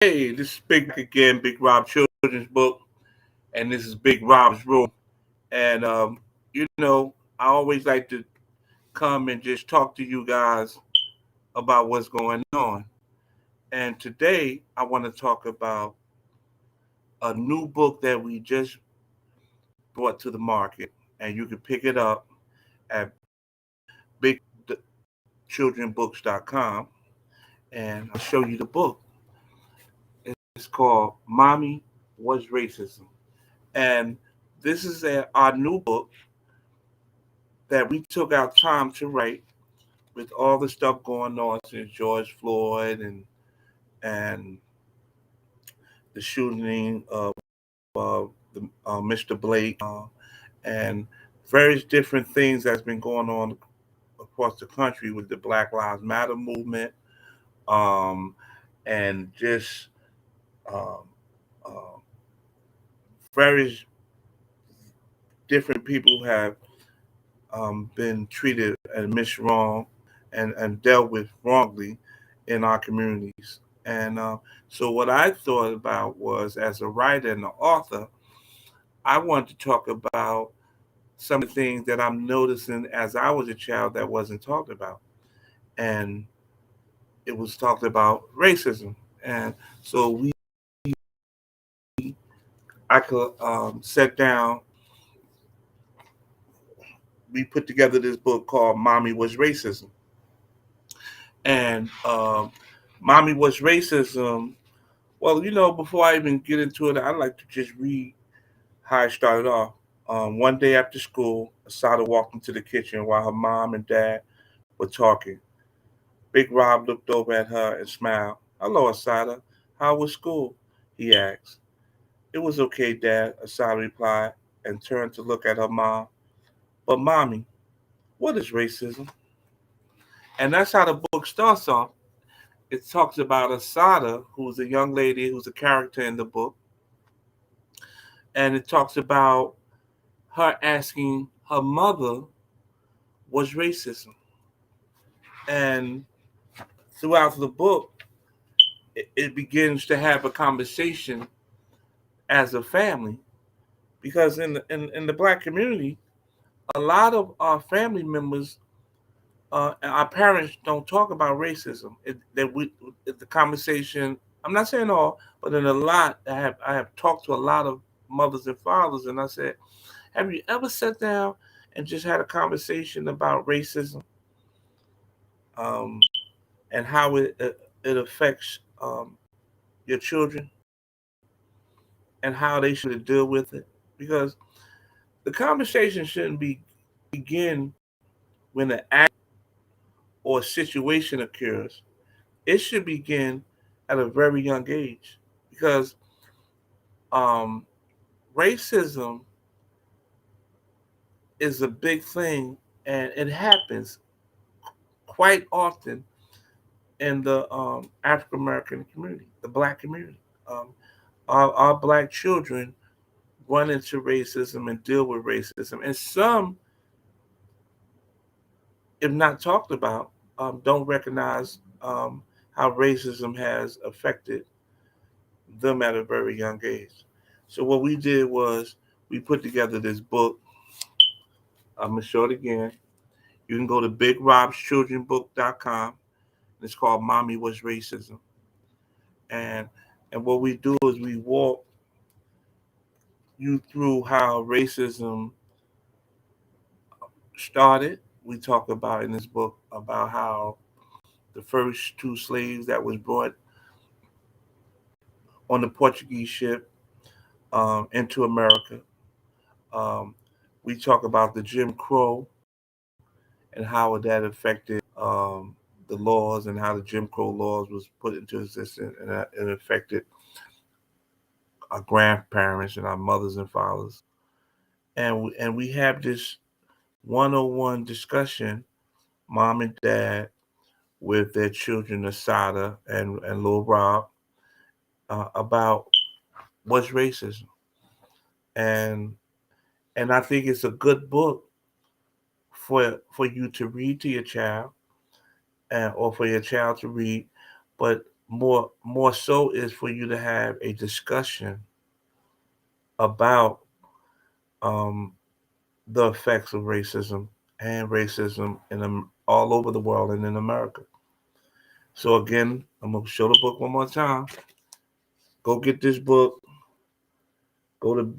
Hey, this is Big again, Big Rob Children's Book, and this is Big Rob's Room. And I always like to come and just talk to you guys about what's going on. And today I want to talk about a new book that we just brought to the market, and you can pick it up at bigchildrenbooks.com, and I'll show you the book. It's called "Mommy Was Racism," and this is our new book that we took our time to write with all the stuff going on since George Floyd and the shooting of Mr. Blake and various different things that's been going on across the country with the Black Lives Matter movement, um, and just um, uh, various different people have been treated and miswrong and dealt with wrongly in our communities. And so, what I thought about was, as a writer and an author, I wanted to talk about some of the things that I'm noticing as I was a child that wasn't talked about. And it was talked about racism. And so, I could sit down, we put together this book called Mommy Was Racism. And Mommy Was Racism. Well, before I even get into it, I'd like to just read how it started off. One day after school, Asada walked into the kitchen while her mom and dad were talking. Big Rob looked over at her and smiled. "Hello, Asada. How was school?" he asked. "It was okay, Dad," Asada replied and turned to look at her mom. "But, Mommy, what is racism?" And that's how the book starts off. It talks about Asada, who's a young lady who's a character in the book, and it talks about her asking her mother was racism. And throughout the book, it begins to have a conversation as a family because in the black community, a lot of our family members, our parents don't talk about racism. The conversation. I'm not saying all, but in a lot, I have talked to a lot of mothers and fathers, and I said, have you ever sat down and just had a conversation about racism, um, and how it affects your children and how they should deal with it? Because the conversation shouldn't begin when an act or situation occurs. It should begin at a very young age because um, racism is a big thing and it happens quite often in the African American community, the black community. Um, our black children run into racism and deal with racism, and some, if not talked about, don't recognize how racism has affected them at a very young age. So what we did was we put together this book. I'm gonna show it again. You can go to bigrobschildrenbook.com. It's called "Mommy Was Racism," and what we do is we walk you through how racism started. We talk about in this book about how the first two slaves that was brought on the Portuguese ship into America. Um, we talk about the Jim Crow and how that affected the laws and how the Jim Crow laws was put into existence and that it affected our grandparents and our mothers and fathers. And we have this 101 discussion, mom and dad with their children, Asada and Lil Rob, about what's racism. And I think it's a good book for you to read to your child, and or for your child to read. But more so is for you to have a discussion about um, the effects of racism in all over the world and in America. So again, I'm gonna show the book one more time. Go get this book. Go to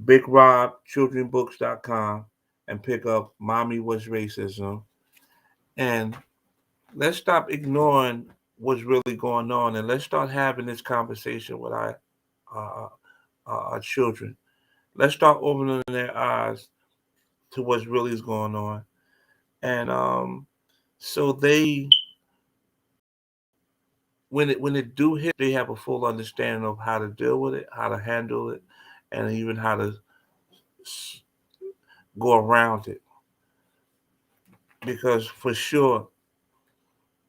BigRobChildrenBooks.com and pick up "Mommy Was Racism." And let's stop ignoring what's really going on, and let's start having this conversation with uh, our children. Let's start opening their eyes to what's really is going on, and so they when it do hit, they have a full understanding of how to deal with it, how to handle it, and even how to go around it. Because for sure,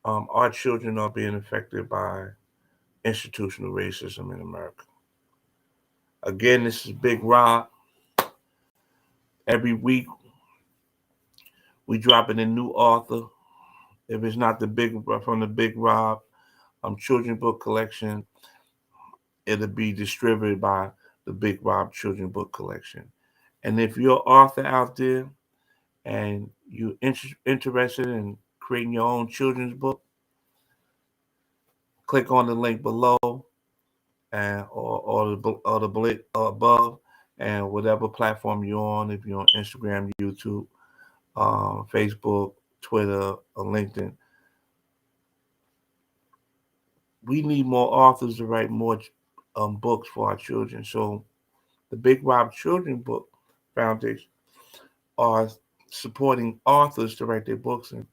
our children are being affected by institutional racism in America. Again, this is Big Rob. Every week we dropping a new author. If it's not the big from the Big Rob children book collection, it'll be distributed by the Big Rob Children Book Collection. And if you're an author out there and you're interested in creating your own children's book, click on the link below and or the link above, and whatever platform you're on. If you're on Instagram, YouTube, Facebook, Twitter, or LinkedIn, we need more authors to write more books for our children. So the Big Rob Children Book Foundation are supporting authors to write their books, and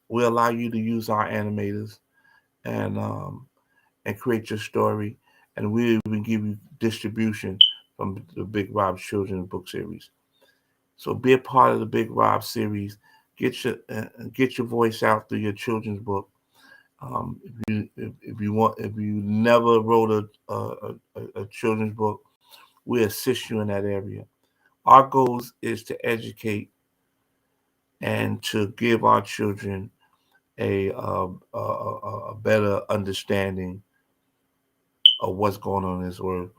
we allow you to use our animators and and create your story, and we even give you distribution from the Big Rob Children's Book Series. So be a part of the Big Rob series. Get your voice out through your children's book. If you never wrote a children's book, we assist you in that area. Our goal is to educate and to give our children a better understanding of what's going on in this world,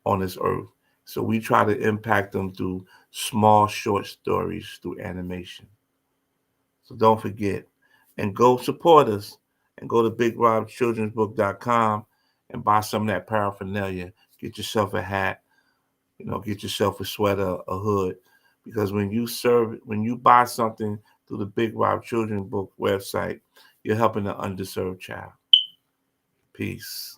on this earth. So we try to impact them through small, short stories through animation. So don't forget, and go support us, and go to BigRobChildren'sBook.com and buy some of that paraphernalia. Get yourself a hat, get yourself a sweater, a hood, because when you buy something through the Big Rob Children's Book website, you're helping the underserved child. Peace.